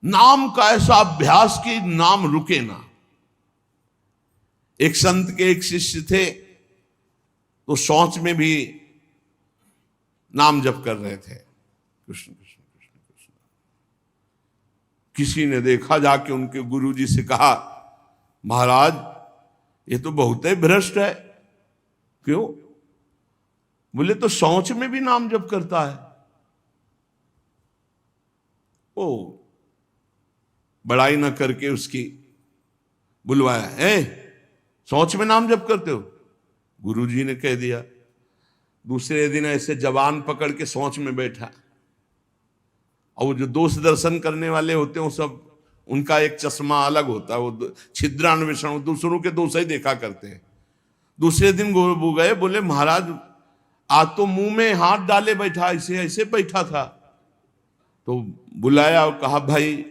नाम का ऐसा अभ्यास कि नाम रुके ना। एक संत के एक शिष्य थे, तो शौच में भी नाम जप कर रहे थे, कृष्ण कृष्ण कृष्ण कृष्ण। किसी ने देखा, जाके उनके गुरुजी से कहा, महाराज ये तो बहुत ही भ्रष्ट है। क्यों? बोले तो शौच में भी नाम जप करता है। ओ बड़ाई ना करके उसकी बुलवाया, शौच में नाम जप करते हो? गुरुजी ने कह दिया। दूसरे दिन ऐसे जवान पकड़ के शौच में बैठा, और वो जो दोष दर्शन करने वाले होते हैं वो सब, उनका एक चश्मा अलग होता है, वो छिद्रान्वेषण, दूसरों के दोष ही देखा करते हैं। दूसरे दिन वो गए, बोले महाराज आज तो मुंह में हाथ डाले बैठा, ऐसे ऐसे बैठा था। तो बुलाया और कहा, भाई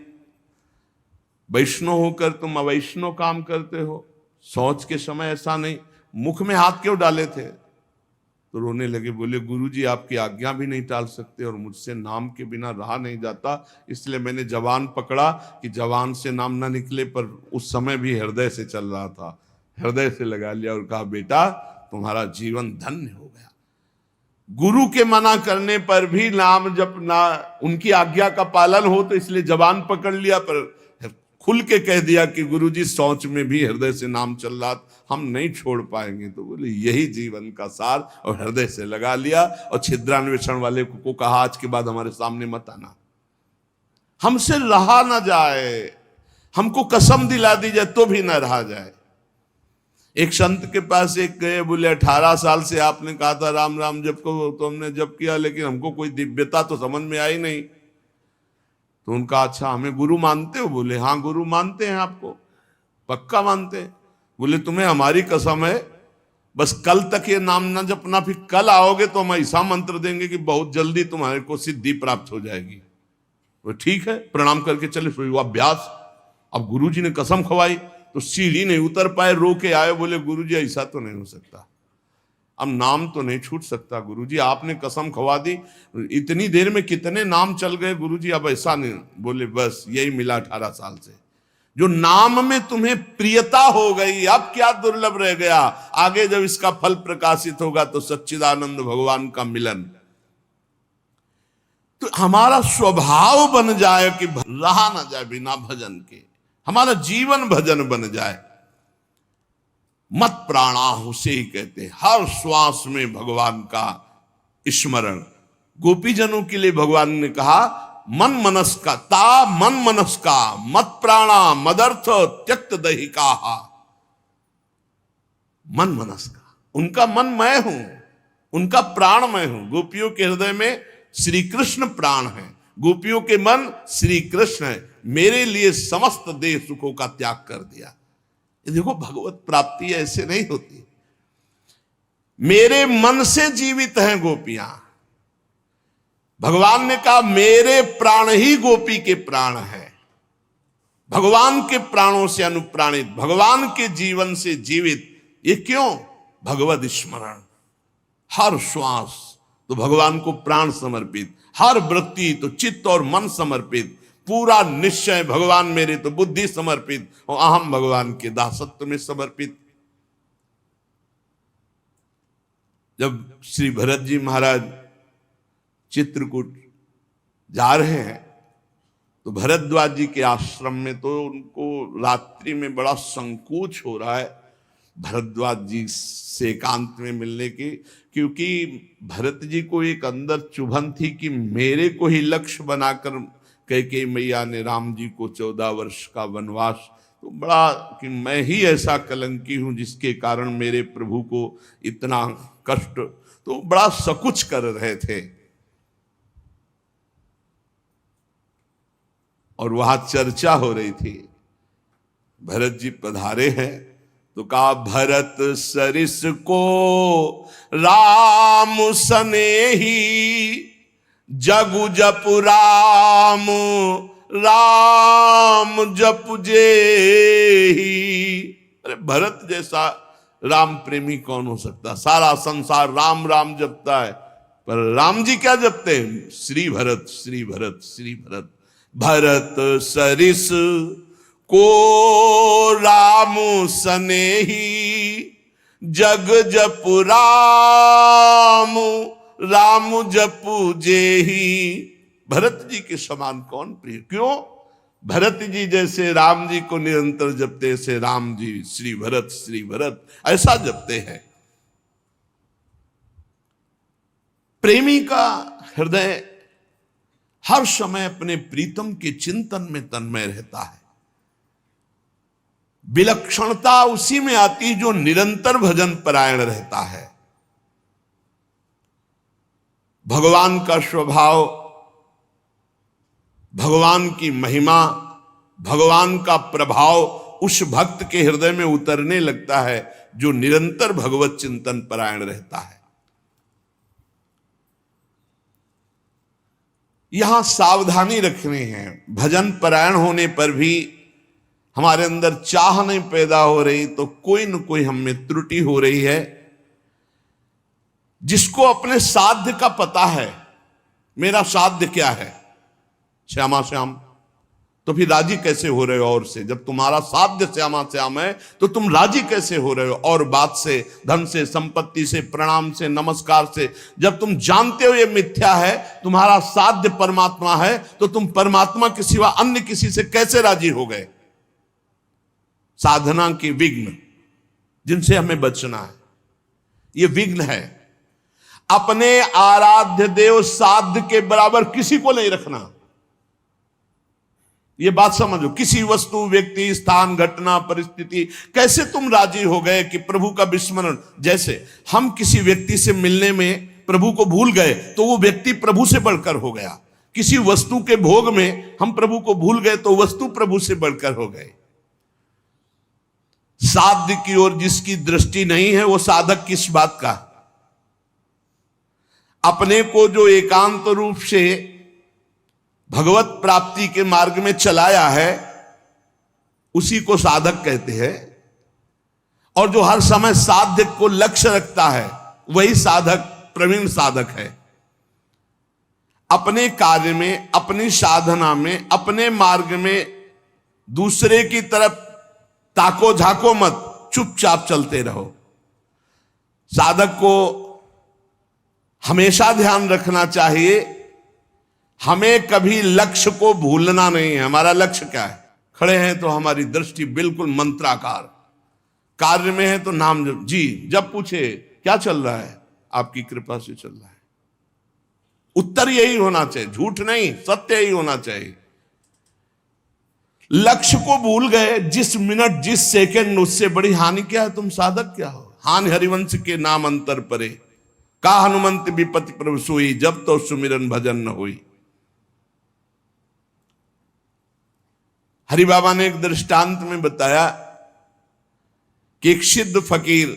वैष्णव होकर तुम अवैष्णव काम करते हो, शौच के समय ऐसा नहीं, मुख में हाथ क्यों डाले थे? तो रोने लगे, बोले गुरुजी आपकी आज्ञा भी नहीं टाल सकते, और मुझसे नाम के बिना रहा नहीं जाता, इसलिए मैंने जवान पकड़ा कि जवान से नाम ना निकले, पर उस समय भी हृदय से चल रहा था, हृदय से लगा लिया और कहा, बेटा तुम्हारा जीवन धन्य हो गया। गुरु के मना करने पर भी नाम जब ना उनकी आज्ञा का पालन हो, तो इसलिए जवान पकड़ लिया, पर खुल के कह दिया कि गुरुजी शौच में भी हृदय से नाम चल रहा, हम नहीं छोड़ पाएंगे। तो बोले यही जीवन का सार, और हृदय से लगा लिया। और छिद्रान्वेषण वाले को कहा, आज के बाद हमारे सामने मत आना, हमसे रहा ना जाए, हमको कसम दिला दी जाए तो भी ना रहा जाए। एक संत के पास एक गए, बोले 18 साल से आपने कहा था राम राम जप को, तो हमने जप किया, लेकिन हमको कोई दिव्यता तो समझ में आई नहीं। तो उनका, अच्छा हमें गुरु मानते हो? बोले हाँ गुरु मानते हैं, आपको पक्का मानते हैं। बोले तुम्हें हमारी कसम है, बस कल तक ये नाम ना जपना, फिर कल आओगे तो हम ऐसा मंत्र देंगे कि बहुत जल्दी तुम्हारे को सिद्धि प्राप्त हो जाएगी। वो ठीक है, प्रणाम करके चले, हुआ अभ्यास। अब गुरुजी ने कसम खवाई तो सीढ़ी नहीं उतर पाए, रो के आए, बोले गुरुजी ऐसा तो नहीं हो सकता, अब नाम तो नहीं छूट सकता गुरुजी, आपने कसम खवा दी, इतनी देर में कितने नाम चल गए गुरुजी, अब ऐसा नहीं। बोले बस यही मिला 18 साल से, जो नाम में तुम्हें प्रियता हो गई, अब क्या दुर्लभ रह गया, आगे जब इसका फल प्रकाशित होगा तो सच्चिदानंद भगवान का मिलन। तो हमारा स्वभाव बन जाए कि रहा ना जाए बिना भजन के, हमारा जीवन भजन बन जाए। मत प्राणाहु से ही कहते हैं, हर श्वास में भगवान का स्मरण। गोपीजनों के लिए भगवान ने कहा, मन मनस का ता मन मनस का मत प्राणा मदर्थ त्यक्त दहिका। मन मनस का, उनका मन मैं हूं, उनका प्राण मैं हूं। गोपियों के हृदय में श्री कृष्ण प्राण है, गोपियों के मन श्री कृष्ण है। मेरे लिए समस्त देह सुखों का त्याग कर दिया। ये देखो भगवत प्राप्ति ऐसे नहीं होती। मेरे मन से जीवित हैं गोपियां। भगवान ने कहा मेरे प्राण ही गोपी के प्राण है। भगवान के प्राणों से अनुप्राणित, भगवान के जीवन से जीवित। ये क्यों? भगवत स्मरण। हर श्वास तो भगवान को प्राण समर्पित, हर वृत्ति तो चित्त और मन समर्पित, पूरा निश्चय भगवान मेरे तो बुद्धि समर्पित, और अहम भगवान के दासत्व में समर्पित। जब श्री भरत जी महाराज चित्रकूट जा रहे हैं तो भरद्वाज जी के आश्रम में तो उनको रात्रि में बड़ा संकोच हो रहा है भरद्वाज जी से एकांत में मिलने की, क्योंकि भरत जी को एक अंदर चुभन थी कि मेरे को ही लक्ष्य बनाकर कैकेयी मैया ने राम जी को 14 वर्ष का वनवास, तो बड़ा कि मैं ही ऐसा कलंकी हूं जिसके कारण मेरे प्रभु को इतना कष्ट, तो बड़ा सकुच कर रहे थे। और वहां चर्चा हो रही थी। भरत जी पधारे हैं तो कहा भरत सरिस को राम सनेही, जगु जपु राम राम जपु जेही। अरे भरत जैसा राम प्रेमी कौन हो सकता? सारा संसार राम राम जपता है, पर राम जी क्या जपते हैं? श्री भरत श्री भरत श्री भरत। भरत सरिस को राम सनेही, जग जपु राम राम जपु जेही। भरत जी के समान कौन प्रिय? क्यों? भरत जी जैसे राम जी को निरंतर जपते से राम जी श्री भरत ऐसा जपते हैं। प्रेमी का हृदय हर समय अपने प्रीतम के चिंतन में तन्मय रहता है। विलक्षणता उसी में आती जो निरंतर भजन परायण रहता है। भगवान का स्वभाव, भगवान की महिमा, भगवान का प्रभाव उस भक्त के हृदय में उतरने लगता है जो निरंतर भगवत चिंतन परायण रहता है। यहां सावधानी रखनी है। भजन परायण होने पर भी हमारे अंदर चाह नहीं पैदा हो रही तो कोई न कोई हम में त्रुटि हो रही है। जिसको अपने साध्य का पता है, मेरा साध्य क्या है, श्यामा श्याम, तो फिर राजी कैसे हो रहे हो और से? जब तुम्हारा साध्य श्यामा श्याम है तो तुम राजी कैसे हो रहे हो और बात से, धन से, संपत्ति से, प्रणाम से, नमस्कार से? जब तुम जानते हो ये मिथ्या है, तुम्हारा साध्य परमात्मा है, तो तुम परमात्मा के सिवा अन्य किसी से कैसे राजी हो गए? साधना की विघ्न जिनसे हमें बचना है, ये विघ्न है। अपने आराध्य देव साध्य के बराबर किसी को नहीं रखना। ये बात समझो। किसी वस्तु, व्यक्ति, स्थान, घटना, परिस्थिति, कैसे तुम राजी हो गए कि प्रभु का विस्मरण? जैसे हम किसी व्यक्ति से मिलने में प्रभु को भूल गए तो वो व्यक्ति प्रभु से बढ़कर हो गया। किसी वस्तु के भोग में हम प्रभु को भूल गए तो वस्तु प्रभु से बढ़कर हो गए। साध्य की ओर जिसकी दृष्टि नहीं है वो साधक किस बात का? अपने को जो एकांत रूप से भगवत प्राप्ति के मार्ग में चलाया है उसी को साधक कहते हैं। और जो हर समय साध्य को लक्ष्य रखता है वही साधक, प्रवीण साधक है। अपने कार्य में, अपनी साधना में, अपने मार्ग में दूसरे की तरफ ताको झाको मत, चुपचाप चलते रहो। साधक को हमेशा ध्यान रखना चाहिए, हमें कभी लक्ष्य को भूलना नहीं है। हमारा लक्ष्य क्या है? खड़े हैं तो हमारी दृष्टि बिल्कुल मंत्राकार, कार्य में है तो नाम जप। जी जब पूछे क्या चल रहा है, आपकी कृपा से चल रहा है। उत्तर यही होना चाहिए, झूठ नहीं, सत्य यही होना चाहिए। लक्ष्य को भूल गए जिस मिनट, जिस सेकंड, उससे बड़ी हानि क्या है? तुम साधक क्या हो? हानि हरिवंश के नाम अंतर परे, का हनुमंत विपत्ति प्रभु सोई, जब तो सुमिरन भजन न हुई। हरि बाबा ने एक दृष्टांत में बताया कि एक सिद्ध फकीर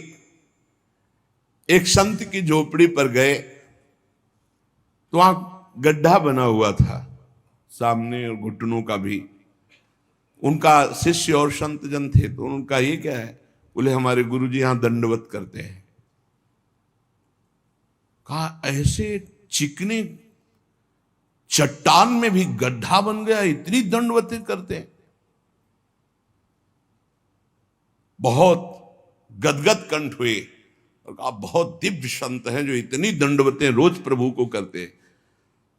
एक संत की झोपड़ी पर गए तो वहां गड्ढा बना हुआ था सामने और घुटनों का भी। उनका शिष्य और संत जन थे तो उनका ये क्या है? बोले हमारे गुरुजी यहां दंडवत करते हैं। कहा ऐसे चिकने चट्टान में भी गड्ढा बन गया, इतनी दंडवतें करते हैं? बहुत गदगद कंठ हुए और कहा बहुत दिव्य संत हैं जो इतनी दंडवतें रोज प्रभु को करते हैं।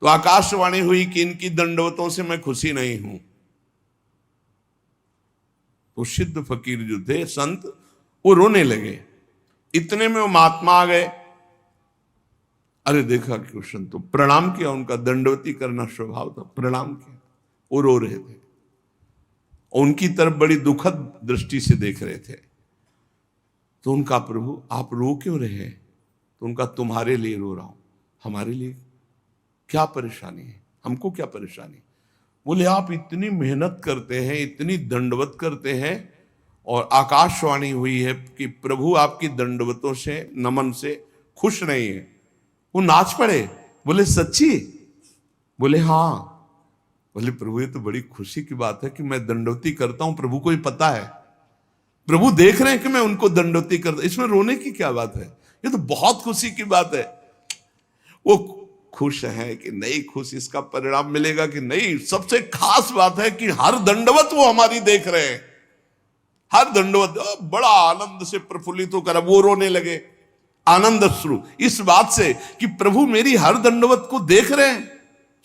तो आकाशवाणी हुई कि इनकी दंडवतों से मैं खुशी नहीं हूं। तो सिद्ध फकीर जो थे, संत, वो रोने लगे। इतने में वो महात्मा आ गए। अरे देखा कि संत तो प्रणाम किया, उनका दंडवती करना स्वभाव था, प्रणाम किया। वो रो रहे थे, उनकी तरफ बड़ी दुखद दृष्टि से देख रहे थे। तो उनका प्रभु आप रो क्यों रहे हैं? तो उनका तुम्हारे लिए रो रहा हूं। हमारे लिए क्या परेशानी है? हमको क्या परेशानी? बोले आप इतनी मेहनत करते हैं, इतनी दंडवत करते हैं और आकाशवाणी हुई है कि प्रभु आपकी दंडवतों से, नमन से खुश नहीं है। वो नाच पड़े। बोले सच्ची? बोले हाँ। बोले प्रभु ये तो बड़ी खुशी की बात है कि मैं दंडवती करता हूं, प्रभु को ही पता है, प्रभु देख रहे हैं कि मैं उनको दंडवती करता, इसमें रोने की क्या बात है? ये तो बहुत खुशी की बात है। वो खुश है कि नहीं खुश, इसका परिणाम मिलेगा कि नहीं। सबसे खास बात है कि हर दंडवत वो हमारी देख रहे हैं, हर दंडवत बड़ा आनंद से प्रफुल्लित होकर वो रोने लगे, आनंद अश्रु इस बात से कि प्रभु मेरी हर दंडवत को देख रहे हैं,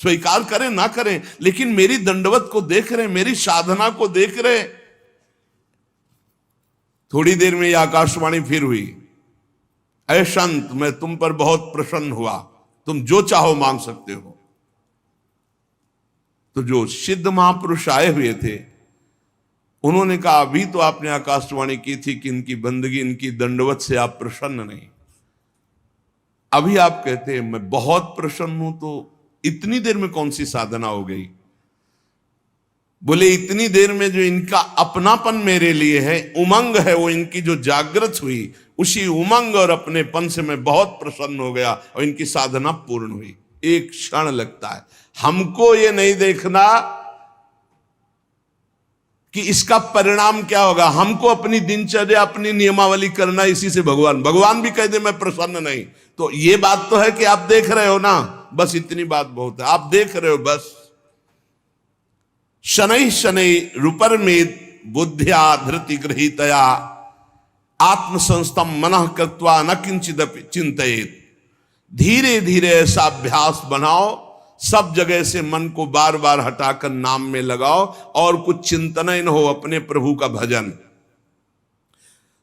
स्वीकार करें ना करें लेकिन मेरी दंडवत को देख रहे हैं, मेरी साधना को देख रहे हैं। थोड़ी देर में यह आकाशवाणी फिर हुई, ऐ संत मैं तुम पर बहुत प्रसन्न हुआ, तुम जो चाहो मांग सकते हो। तो जो सिद्ध महापुरुष आए हुए थे उन्होंने कहा अभी तो आपने आकाशवाणी की थी कि इनकी बंदगी, इनकी दंडवत से आप प्रसन्न नहीं, अभी आप कहते हैं मैं बहुत प्रसन्न हूं, तो इतनी देर में कौन सी साधना हो गई? बोले इतनी देर में जो इनका अपनापन मेरे लिए है, उमंग है, वो इनकी जो जागृत हुई, उसी उमंग और अपनेपन से मैं बहुत प्रसन्न हो गया और इनकी साधना पूर्ण हुई। एक क्षण लगता है, हमको ये नहीं देखना कि इसका परिणाम क्या होगा, हमको अपनी दिनचर्या अपनी नियमावली करना, इसी से भगवान भी कह दे मैं प्रसन्न नहीं, तो ये बात तो है कि आप देख रहे हो ना, बस इतनी बात बहुत है, आप देख रहे हो बस। शनै शनै रूपरमेद बुद्ध्या धृति गृहीतया आत्मसंस्थम मनः कृत्वा न किंचित चिंतयेत। धीरे धीरे ऐसा अभ्यास बनाओ, सब जगह से मन को बार बार हटाकर नाम में लगाओ और कुछ चिंतन ही न हो, अपने प्रभु का भजन।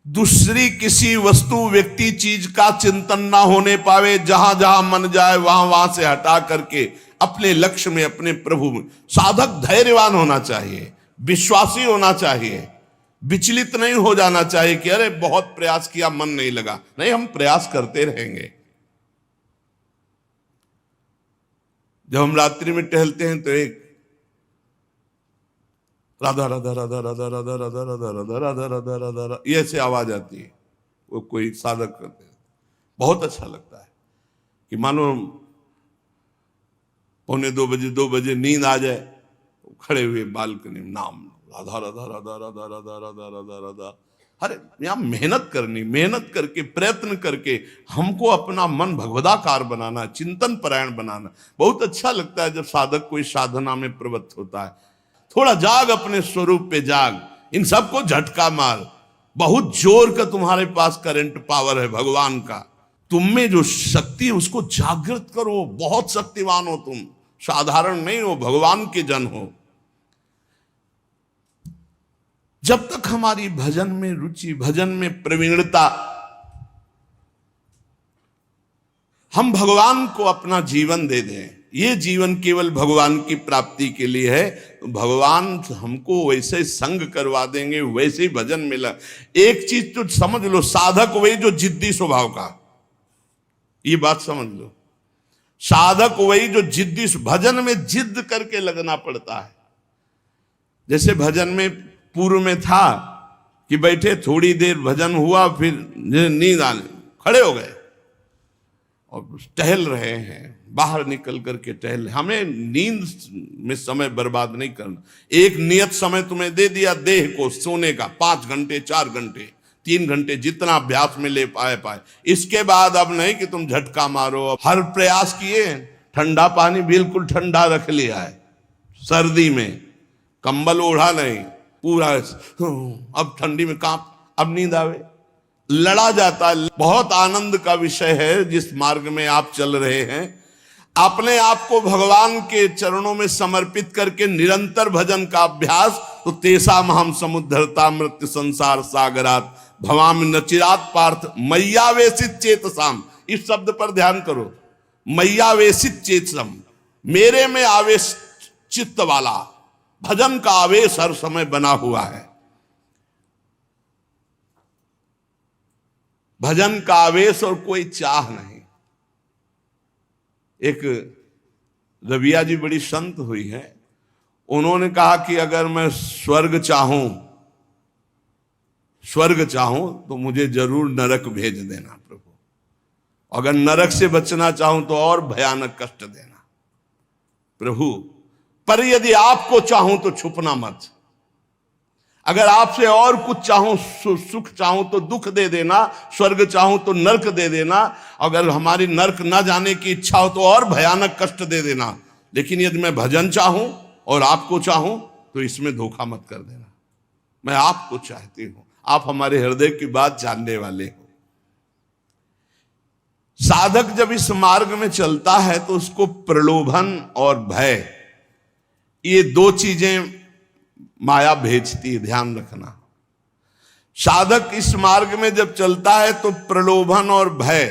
दूसरी किसी वस्तु व्यक्ति चीज का चिंतन ना होने पावे, जहां जहां मन जाए वहां वहां से हटा करके अपने लक्ष्य में, अपने प्रभु में। साधक धैर्यवान होना चाहिए, विश्वासी होना चाहिए, विचलित नहीं हो जाना चाहिए कि अरे बहुत प्रयास किया मन नहीं लगा। नहीं, हम प्रयास करते रहेंगे। जब हम रात्रि में टहलते हैं तो एक राधा राधा राधा राधा राधा राधा राधा राधा राधा राधा राधा राधा ये ऐसे आवाज आती है, वो कोई साधक करते हैं, बहुत अच्छा लगता है कि मानो 2 बजे नींद आ जाए, खड़े हुए बालकनी में नाम राधा राधा राधा राधा राधा राधा राधा राधा। अरे यहां मेहनत करनी, मेहनत करके प्रयत्न करके हमको अपना मन भगवदाकार बनाना, चिंतन परायण बनाना। बहुत अच्छा लगता है जब साधक कोई साधना में प्रवृत्त होता है। थोड़ा जाग, अपने स्वरूप पे जाग, इन सबको झटका मार। बहुत जोर का तुम्हारे पास करंट पावर है भगवान का, तुम में जो शक्ति है उसको जागृत करो। बहुत शक्तिवान हो तुम, साधारण नहीं हो, भगवान के जन हो। जब तक हमारी भजन में रुचि, भजन में प्रवीणता, हम भगवान को अपना जीवन दे दें, ये जीवन केवल भगवान की प्राप्ति के लिए है, तो भगवान हमको वैसे संग करवा देंगे, वैसे ही भजन मिला। एक चीज तो समझ लो, साधक वही जो जिद्दी स्वभाव का, ये बात समझ लो, साधक वही जो जिद्दी, भजन में जिद करके लगना पड़ता है। जैसे भजन में पूर्व में था कि बैठे थोड़ी देर भजन हुआ, फिर नींद आने, खड़े हो गए और टहल रहे हैं, बाहर निकल करके टहल। हमें नींद में समय बर्बाद नहीं करना। एक नियत समय तुम्हें दे दिया देह को सोने का, 5 घंटे 4 घंटे 3 घंटे, जितना अभ्यास में ले पाए। इसके बाद अब नहीं कि तुम झटका मारो। हर प्रयास किए, ठंडा पानी बिल्कुल ठंडा रख लिया है, सर्दी में कंबल ओढ़ा नहीं, पूरा अब ठंडी में कांप, अब नींद आवे, लड़ा जाता है। बहुत आनंद का विषय है जिस मार्ग में आप चल रहे हैं। अपने आप को भगवान के चरणों में समर्पित करके निरंतर भजन का अभ्यास, तो तेषाम हम समुद्धरता मृत्यु संसार सागरात भवामि नचिरात पार्थ मय्यावेशित चेतसाम। इस शब्द पर ध्यान करो, मय्यावेशित चेतसम, मेरे में आवेश चित्त वाला। भजन का आवेश हर समय बना हुआ है, भजन का आवेश और कोई चाह नहीं। एक रबिया जी बड़ी संत हुई है, उन्होंने कहा कि अगर मैं स्वर्ग चाहूं तो मुझे जरूर नरक भेज देना प्रभु, अगर नरक से बचना चाहूं तो और भयानक कष्ट देना प्रभु, पर यदि आपको चाहूं तो छुपना मत। अगर आपसे और कुछ चाहूं, सुख चाहूं तो दुख दे देना, स्वर्ग चाहूं तो नरक दे देना, अगर हमारी नरक ना जाने की इच्छा हो तो और भयानक कष्ट दे देना, लेकिन यदि मैं भजन चाहूं और आपको चाहूं तो इसमें धोखा मत कर देना। मैं आपको चाहती हूं, आप हमारे हृदय की बात जानने वाले हो। साधक जब इस मार्ग में चलता है तो उसको प्रलोभन और भय, ये दो चीजें माया भेजती है, ध्यान रखना। साधक इस मार्ग में जब चलता है तो प्रलोभन और भय,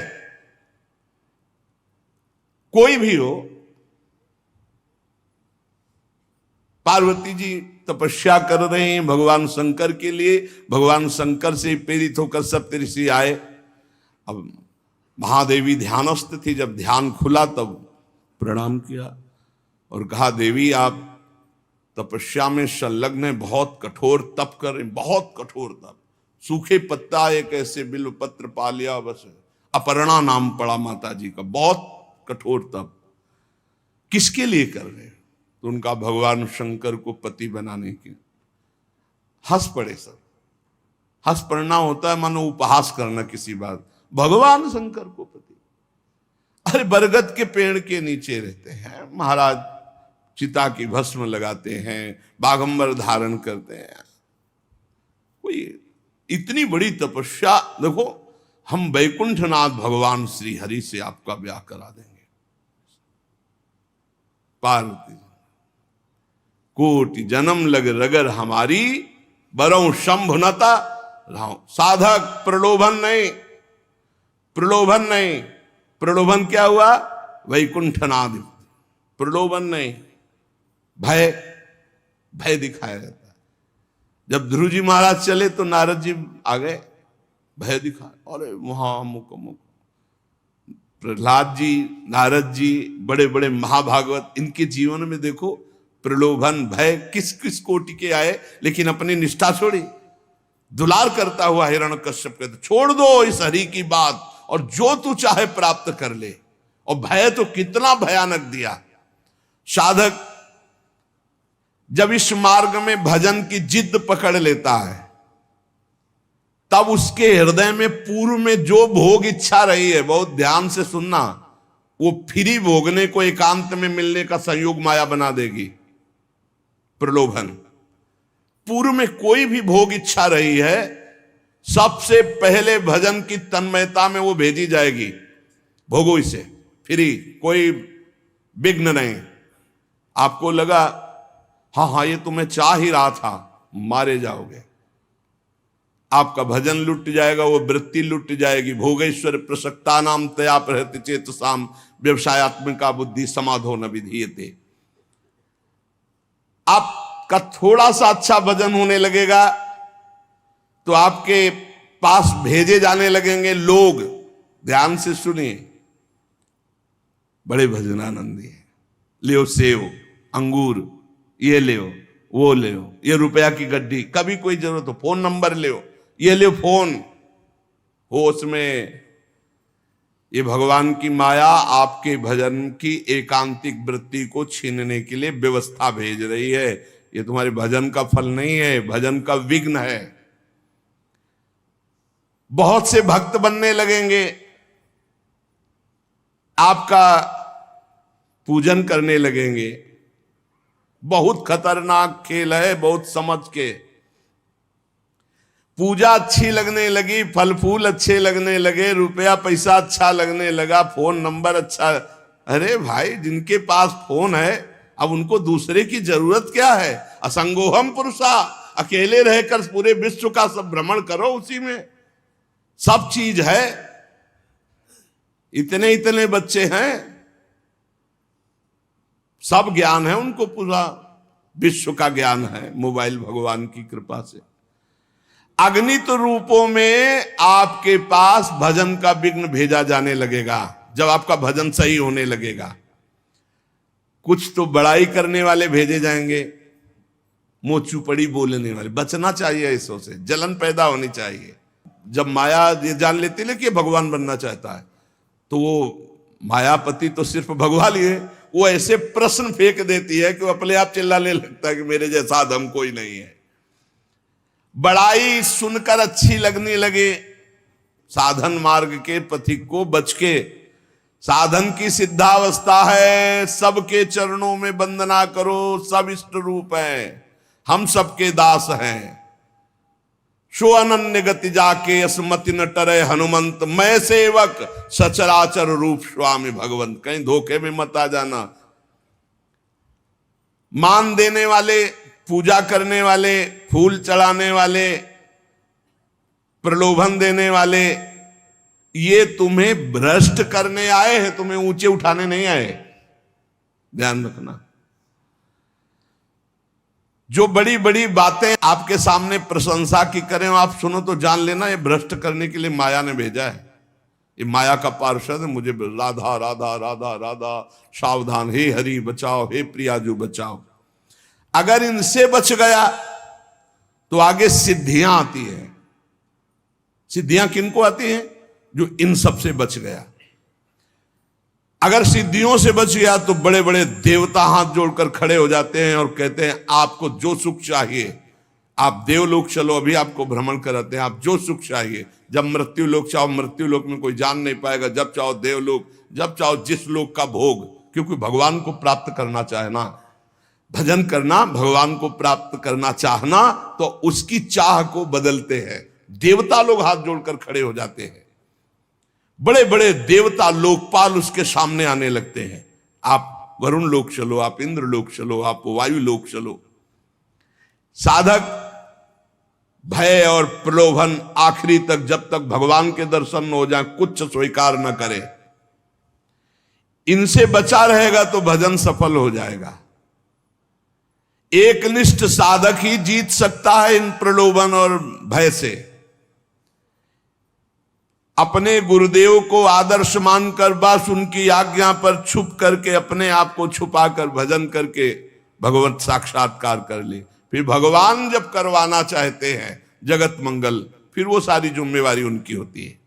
कोई भी हो, पार्वती जी तपस्या कर रहे हैं भगवान शंकर के लिए, भगवान शंकर से प्रेरित होकर सप्तऋषि आए। अब महादेवी ध्यानस्थ थी, जब ध्यान खुला तब प्रणाम किया और कहा, देवी आप तपस्या में संलग्न है, बहुत कठोर तप कर रहे, बहुत कठोर तप, सूखे पत्ता एक ऐसे बिल्व पत्र पा लिया, बस अपर्णा नाम पड़ा माता जी का, बहुत कठोर तप, किसके लिए कर रहे? तो उनका भगवान शंकर को पति बनाने के। हंस पड़े सब। हंस पड़ना होता है मानो उपहास करना किसी बात, भगवान शंकर को पति। अरे बरगद के पेड़ के नीचे रहते हैं महाराज, चिता की भस्म लगाते हैं, बागंबर धारण करते हैं, कोई इतनी बड़ी तपस्या। देखो, हम वैकुंठनाथ भगवान श्री हरि से आपका ब्याह करा देंगे। पार्वती, कोटि जन्म लग रगर हमारी, बरौ शंभुनता राव। साधक प्रलोभन नहीं, प्रलोभन नहीं। प्रलोभन क्या हुआ? वैकुंठनाथ। प्रलोभन नहीं, भय, भय दिखाया जाता है। जब ध्रुव जी महाराज चले तो नारद जी आ गए, भय दिखा, अरे वहां मुक मुक। प्रहलाद जी, नारद जी, बड़े बड़े महाभागवत, इनके जीवन में देखो प्रलोभन भय किस किस कोटि के आए, लेकिन अपनी निष्ठा छोड़ी। दुलार करता हुआ हिरण्यकश्यप कहते, छोड़ दो इस हरि की बात और जो तू चाहे प्राप्त कर ले। और भय तो कितना भयानक दिया। साधक जब इस मार्ग में भजन की जिद पकड़ लेता है, तब उसके हृदय में पूर्व में जो भोग इच्छा रही है, बहुत ध्यान से सुनना, वो फ्री भोगने को एकांत में मिलने का संयोग माया बना देगी। प्रलोभन, पूर्व में कोई भी भोग इच्छा रही है, सबसे पहले भजन की तन्मयता में वो भेजी जाएगी। भोगो इसे, फ्री, कोई विघ्न नहीं। आपको लगा हाँ हाँ ये तो मैं चाह ही रहा था, मारे जाओगे। आपका भजन लुट जाएगा, वो वृत्ति लुट जाएगी। भोगेश्वर प्रसक्ता नाम तया प्रहृति चेतसाम व्यवसायत्मिका बुद्धि समाधो न विधीयते। आपका थोड़ा सा अच्छा भजन होने लगेगा तो आपके पास भेजे जाने लगेंगे लोग। ध्यान से सुनिए, बड़े भजनानंदी है, लियो सेव अंगूर, ये ले, वो ले, ये रुपया की गड्डी, कभी कोई जरूरत हो फोन नंबर ले, ये ले फोन हो। उसमें ये भगवान की माया आपके भजन की एकांतिक वृत्ति को छीनने के लिए व्यवस्था भेज रही है। ये तुम्हारे भजन का फल नहीं है, भजन का विघ्न है। बहुत से भक्त बनने लगेंगे, आपका पूजन करने लगेंगे। बहुत खतरनाक खेल है, बहुत समझ के। पूजा अच्छी लगने लगी, फल फूल अच्छे लगने लगे, रुपया पैसा अच्छा लगने लगा, फोन नंबर अच्छा। अरे भाई, जिनके पास फोन है अब उनको दूसरे की जरूरत क्या है? असंगोहम पुरुषा, अकेले रहकर पूरे विश्व का सब भ्रमण करो, उसी में सब चीज है। इतने इतने बच्चे हैं, सब ज्ञान है उनको, पूरा विश्व का ज्ञान है मोबाइल भगवान की कृपा से। अगणित रूपों में आपके पास भजन का विघ्न भेजा जाने लगेगा जब आपका भजन सही होने लगेगा। कुछ तो बड़ाई करने वाले भेजे जाएंगे, मोचू पड़ी बोलने वाले। बचना चाहिए इसों से, जलन पैदा होनी चाहिए। जब माया ये जान लेती है कि भगवान बनना चाहता है, तो वो मायापति तो सिर्फ भगवान ही है, वो ऐसे प्रश्न फेंक देती है कि वो अपने आप चिल्लाने लगता है कि मेरे जैसा अधम कोई नहीं है। बड़ाई सुनकर अच्छी लगने लगे, साधन मार्ग के पथिक को बच के, साधन की सिद्धावस्था है, सबके चरणों में वंदना करो, सब इष्ट रूप है, हम सबके दास हैं। शो अनन्य गति जाके असमति न टरे हनुमंत, मैं सेवक सचराचर रूप स्वामी भगवंत। कहीं धोखे में मत आ जाना। मान देने वाले, पूजा करने वाले, फूल चढ़ाने वाले, प्रलोभन देने वाले, ये तुम्हें भ्रष्ट करने आए हैं, तुम्हें ऊंचे उठाने नहीं आए। ध्यान रखना। जो बड़ी बड़ी बातें आपके सामने प्रशंसा की करें, आप सुनो तो जान लेना ये भ्रष्ट करने के लिए माया ने भेजा है। ये माया का पार्षद है। मुझे राधा राधा राधा राधा, सावधान, हे हरि बचाओ, हे प्रियाजू बचाओ। अगर इनसे बच गया तो आगे सिद्धियां आती है। सिद्धियां किनको आती हैं? जो इन सब से बच गया। अगर सिद्धियों से बच गया तो बड़े बड़े देवता हाथ जोड़कर खड़े हो जाते हैं और कहते हैं आपको जो सुख चाहिए, आप देवलोक चलो, अभी आपको भ्रमण कराते हैं, आप जो सुख चाहिए। जब मृत्यु लोक चाहो, मृत्यु लोक में कोई जान नहीं पाएगा। जब चाहो देवलोक, जब चाहो जिस लोक का भोग, क्योंकि भगवान को प्राप्त करना चाहना, भजन करना, भगवान को प्राप्त करना चाहना, तो उसकी चाह को बदलते हैं। देवता लोग हाथ जोड़कर खड़े हो जाते हैं। बड़े बड़े देवता लोकपाल उसके सामने आने लगते हैं। आप वरुण लोक चलो, आप इंद्र लोक चलो, आप वायु लोक चलो। साधक भय और प्रलोभन आखिरी तक, जब तक भगवान के दर्शन न हो जाए, कुछ स्वीकार न करे, इनसे बचा रहेगा तो भजन सफल हो जाएगा। एकनिष्ठ साधक ही जीत सकता है इन प्रलोभन और भय से। अपने गुरुदेव को आदर्श मानकर बस उनकी आज्ञा पर छुप करके, अपने आप को छुपाकर भजन करके भगवत साक्षात्कार कर ले। फिर भगवान जब करवाना चाहते हैं जगत मंगल, फिर वो सारी जिम्मेवारी उनकी होती है।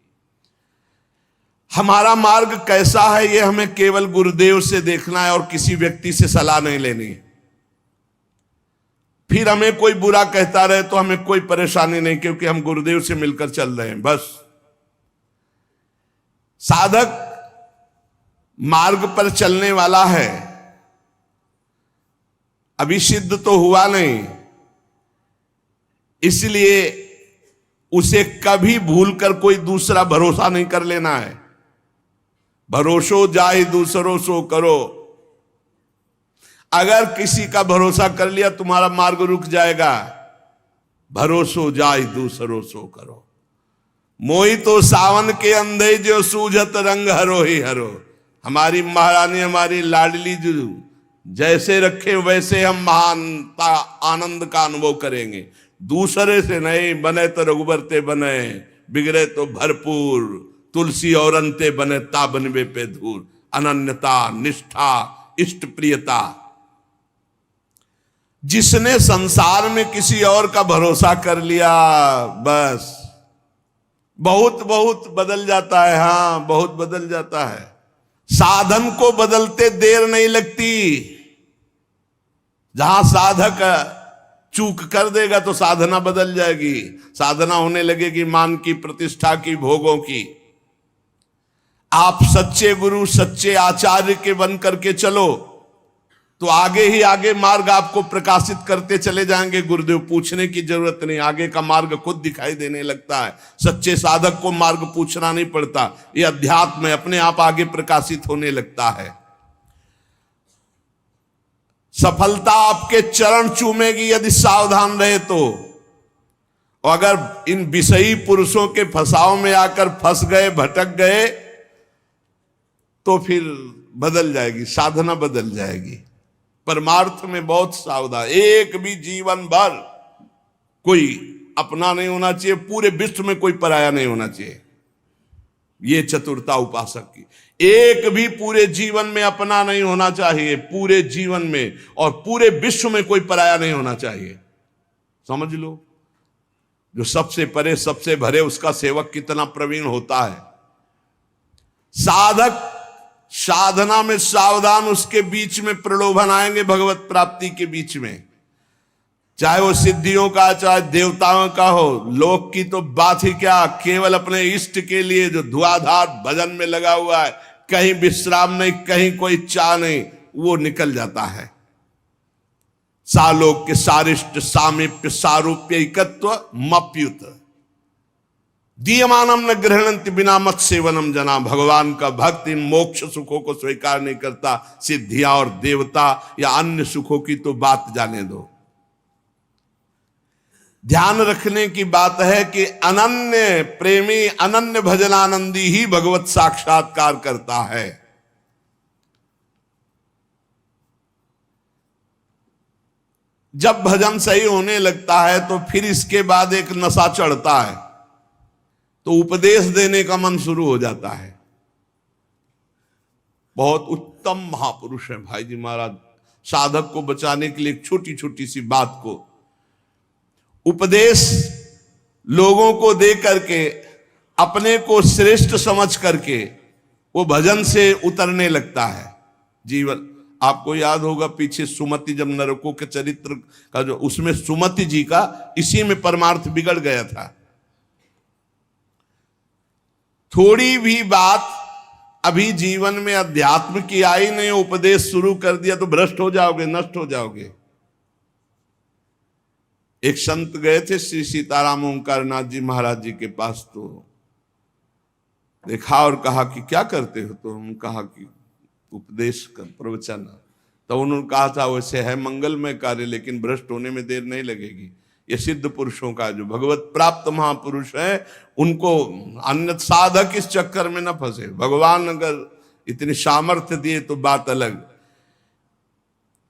हमारा मार्ग कैसा है ये हमें केवल गुरुदेव से देखना है और किसी व्यक्ति से सलाह नहीं लेनी है। फिर हमें कोई बुरा कहता रहे तो हमें कोई परेशानी नहीं, क्योंकि हम गुरुदेव से मिलकर चल रहे हैं। बस साधक मार्ग पर चलने वाला है, अभी सिद्ध तो हुआ नहीं, इसलिए उसे कभी भूलकर कोई दूसरा भरोसा नहीं कर लेना है। भरोसो जाहि दूसरों सो करो। अगर किसी का भरोसा कर लिया तुम्हारा मार्ग रुक जाएगा। भरोसो जाहि दूसरों सो करो। मोही तो सावन के अंधे जो सूझत रंग हरो ही हरो। हमारी महारानी, हमारी लाडली जो जैसे रखे वैसे हम महानता आनंद का अनुभव करेंगे। दूसरे से नहीं, बने तो रघुबर ते बने, बिगड़े तो भरपूर, तुलसी और अंते बने ता बनवे पे धूर। अनन्यता, निष्ठा, इष्ट प्रियता। जिसने संसार में किसी और का भरोसा कर लिया, बस बहुत बहुत बदल जाता है। हाँ, बहुत बदल जाता है। साधन को बदलते देर नहीं लगती। जहां साधक चूक कर देगा तो साधना बदल जाएगी। साधना होने लगेगी मान की, प्रतिष्ठा की, भोगों की। आप सच्चे गुरु, सच्चे आचार्य के बन करके चलो तो आगे ही आगे मार्ग आपको प्रकाशित करते चले जाएंगे। गुरुदेव पूछने की जरूरत नहीं, आगे का मार्ग खुद दिखाई देने लगता है। सच्चे साधक को मार्ग पूछना नहीं पड़ता। ये अध्यात्म में अपने आप आगे प्रकाशित होने लगता है। सफलता आपके चरण चूमेगी यदि सावधान रहे तो। और अगर इन विषयी पुरुषों के फंसाव में आकर फंस गए, भटक गए, तो फिर बदल जाएगी, साधना बदल जाएगी। परमार्थ में बहुत सावधान। एक भी जीवन भर कोई अपना नहीं होना चाहिए, पूरे विश्व में कोई पराया नहीं होना चाहिए। ये चतुरता उपासक की। एक भी पूरे जीवन में अपना नहीं होना चाहिए, पूरे जीवन में, और पूरे विश्व में कोई पराया नहीं होना चाहिए। समझ लो, जो सबसे परे सबसे भरे उसका सेवक कितना प्रवीण होता है। साधक साधना में सावधान, उसके बीच में प्रलोभन आएंगे, भगवत प्राप्ति के बीच में। चाहे वो सिद्धियों का चाहे देवताओं का हो, लोक की तो बात ही क्या, केवल अपने इष्ट के लिए जो धुआंधार भजन में लगा हुआ है, कहीं विश्राम नहीं, कहीं कोई चाह नहीं, वो निकल जाता है। सालोक्य सारिष्ट सामीप्य सारूप्य एकत्व मप्युत दीयमानम न गृहणंति बिना मत सेवनम जना। भगवान का भक्त इन मोक्ष सुखों को स्वीकार नहीं करता, सिद्धियां और देवता या अन्य सुखों की तो बात जाने दो। ध्यान रखने की बात है कि अनन्य प्रेमी अनन्य भजनानंदी ही भगवत साक्षात्कार करता है। जब भजन सही होने लगता है तो फिर इसके बाद एक नशा चढ़ता है, तो उपदेश देने का मन शुरू हो जाता है। बहुत उत्तम महापुरुष है भाई जी महाराज, साधक को बचाने के लिए एक छोटी छोटी सी बात को उपदेश लोगों को दे करके अपने को श्रेष्ठ समझ करके वो भजन से उतरने लगता है। जीवन आपको याद होगा पीछे सुमति जब नरकों के चरित्र का जो उसमें सुमति जी का इसी में परमार्थ बिगड़ गया था। थोड़ी भी बात अभी जीवन में अध्यात्म की आई नहीं, उपदेश शुरू कर दिया तो भ्रष्ट हो जाओगे, नष्ट हो जाओगे। एक संत गए थे श्री सीताराम ओंकार नाथ जी महाराज जी के पास, तो देखा और कहा कि क्या करते हो? तो उन्होंने कहा कि उपदेश कर प्रवचन। तो उन्होंने कहा था वैसे है मंगलमय कार्य, लेकिन भ्रष्ट होने में देर नहीं लगेगी। ये सिद्ध पुरुषों का जो भगवत प्राप्त महापुरुष है, उनको अन्य साधक इस चक्कर में न फंसे। भगवान अगर इतनी सामर्थ्य दिए तो बात अलग।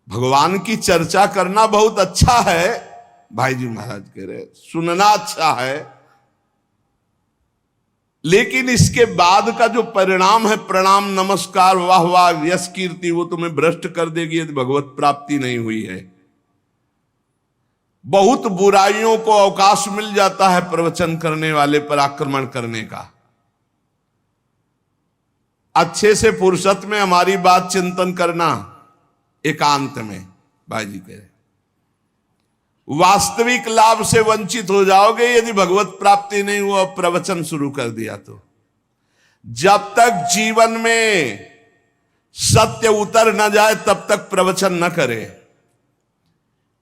भगवान की चर्चा करना बहुत अच्छा है, भाई जी महाराज कह रहे सुनना अच्छा है, लेकिन इसके बाद का जो परिणाम है, प्रणाम नमस्कार वाह वाह यश कीर्ति, वो तुम्हें भ्रष्ट कर देगी यदि भगवत प्राप्ति नहीं हुई है। बहुत बुराइयों को अवकाश मिल जाता है प्रवचन करने वाले पर आक्रमण करने का। अच्छे से फुर्सत में हमारी बात चिंतन करना, एकांत में। भाई जी कह रहे वास्तविक लाभ से वंचित हो जाओगे यदि भगवत प्राप्ति नहीं हुआ, प्रवचन शुरू कर दिया तो। जब तक जीवन में सत्य उतर न जाए तब तक प्रवचन न करे।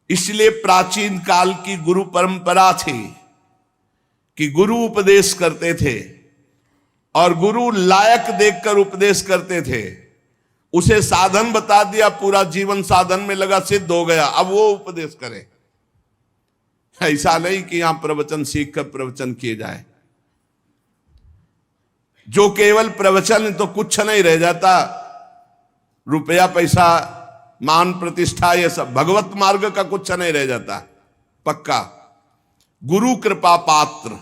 इसलिए प्राचीन काल की गुरु परंपरा थी कि गुरु उपदेश करते थे और गुरु लायक देखकर उपदेश करते थे। उसे साधन बता दिया, पूरा जीवन साधन में लगा, सिद्ध हो गया, अब वो उपदेश करे। ऐसा नहीं कि यहां प्रवचन सीख कर प्रवचन किए जाए। जो केवल प्रवचन तो कुछ नहीं रह जाता, रुपया पैसा मान प्रतिष्ठा ये सब, भगवत मार्ग का कुछ नहीं रह जाता पक्का। गुरु कृपा पात्र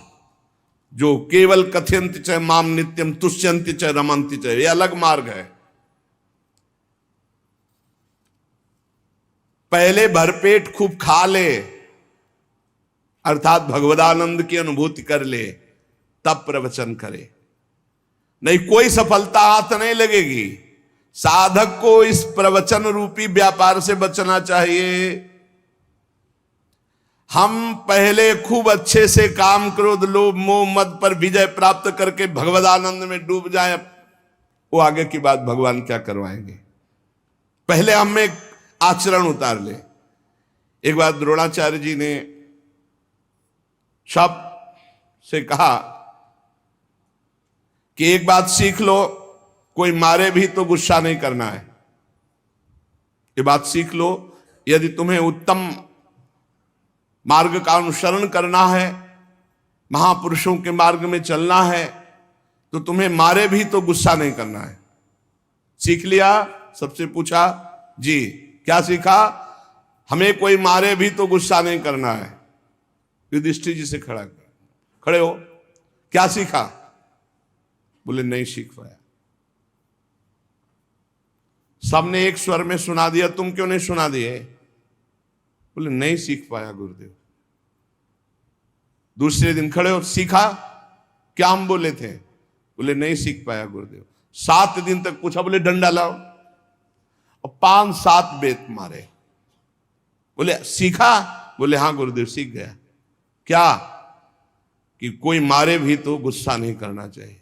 जो केवल कथयंति च माम नित्यम तुष्यंति च रमंति च, ये अलग मार्ग है। पहले भरपेट खूब खा ले, अर्थात भगवदानंद की अनुभूति कर ले, तब प्रवचन करे, नहीं कोई सफलता हाथ नहीं लगेगी। साधक को इस प्रवचन रूपी व्यापार से बचना चाहिए। हम पहले खूब अच्छे से काम क्रोध लोभ मोह मद पर विजय प्राप्त करके भगवदानंद में डूब जाएं, वो आगे की बात भगवान क्या करवाएंगे। पहले हम एक आचरण उतार ले। एक बार द्रोणाचार्य जी ने सब से कहा कि एक बात सीख लो, कोई मारे भी तो गुस्सा नहीं करना है। ये बात सीख लो, यदि तुम्हें उत्तम मार्ग का अनुसरण करना है, महापुरुषों के मार्ग में चलना है, तो तुम्हें मारे भी तो गुस्सा नहीं करना है। सीख लिया? सबसे पूछा जी क्या सीखा? हमें कोई मारे भी तो गुस्सा नहीं करना है। युधिष्ठिर जी से खड़े हो, क्या सीखा? बोले नहीं सीख पाया। सबने एक स्वर में सुना दिया, तुम क्यों नहीं सुना दिए? बोले नहीं सीख पाया गुरुदेव। दूसरे दिन खड़े हो, सीखा? क्या हम बोले थे? बोले नहीं सीख पाया गुरुदेव। 7 दिन तक पूछा, बोले डंडा लाओ, और 5-7 बेत मारे। बोले सीखा? बोले हाँ गुरुदेव सीख गया। क्या? कि कोई मारे भी तो गुस्सा नहीं करना चाहिए।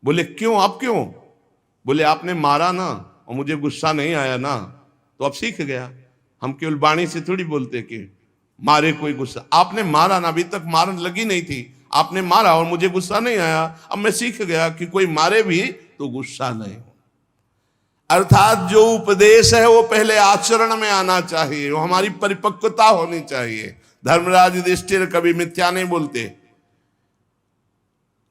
बोले क्यों? आप क्यों? बोले आपने मारा ना और मुझे गुस्सा नहीं आया ना, तो अब सीख गया। हम केवल वाणी से थोड़ी बोलते कि मारे कोई गुस्सा, आपने मारा ना, अभी तक मारन लगी नहीं थी, आपने मारा और मुझे गुस्सा नहीं आया, अब मैं सीख गया कि कोई मारे भी तो गुस्सा नहीं हो। अर्थात जो उपदेश है वो पहले आचरण में आना चाहिए, वो हमारी परिपक्वता होनी चाहिए। धर्मराज युधिष्ठिर कभी मिथ्या नहीं बोलते।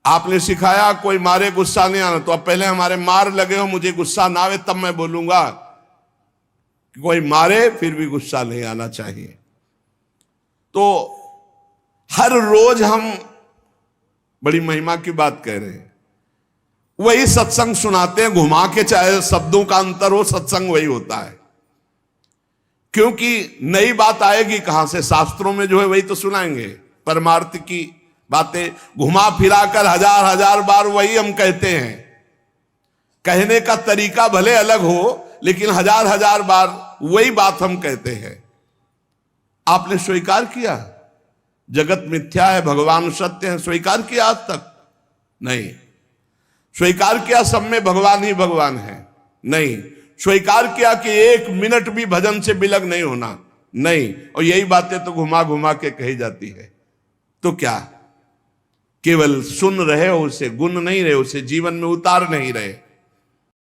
आपने सिखाया कोई मारे गुस्सा नहीं आना, तो अब पहले हमारे मार लगे हो, मुझे गुस्सा ना आवे तब मैं बोलूंगा। कोई मारे फिर भी गुस्सा नहीं आना चाहिए। तो हर रोज हम बड़ी महिमा की बात कह रहे हैं, वही सत्संग सुनाते हैं घुमा के, चाहे शब्दों का अंतर हो, सत्संग वही होता है। क्योंकि नई बात आएगी कहां से? शास्त्रों में जो है वही तो सुनाएंगे। परमार्थ की बातें घुमा फिरा कर हजार हजार बार वही हम कहते हैं। कहने का तरीका भले अलग हो, लेकिन हजार हजार बार वही बात हम कहते हैं। आपने स्वीकार किया जगत मिथ्या है, भगवान सत्य है? स्वीकार किया आज तक? नहीं। स्वीकार किया सब में भगवान ही भगवान है? नहीं। स्वीकार किया कि एक मिनट भी भजन से बिलग नहीं होना? नहीं। और यही बातें तो घुमा घुमा के कही जाती है। तो क्या केवल सुन रहे हो, उसे गुण नहीं रहे, उसे जीवन में उतार नहीं रहे?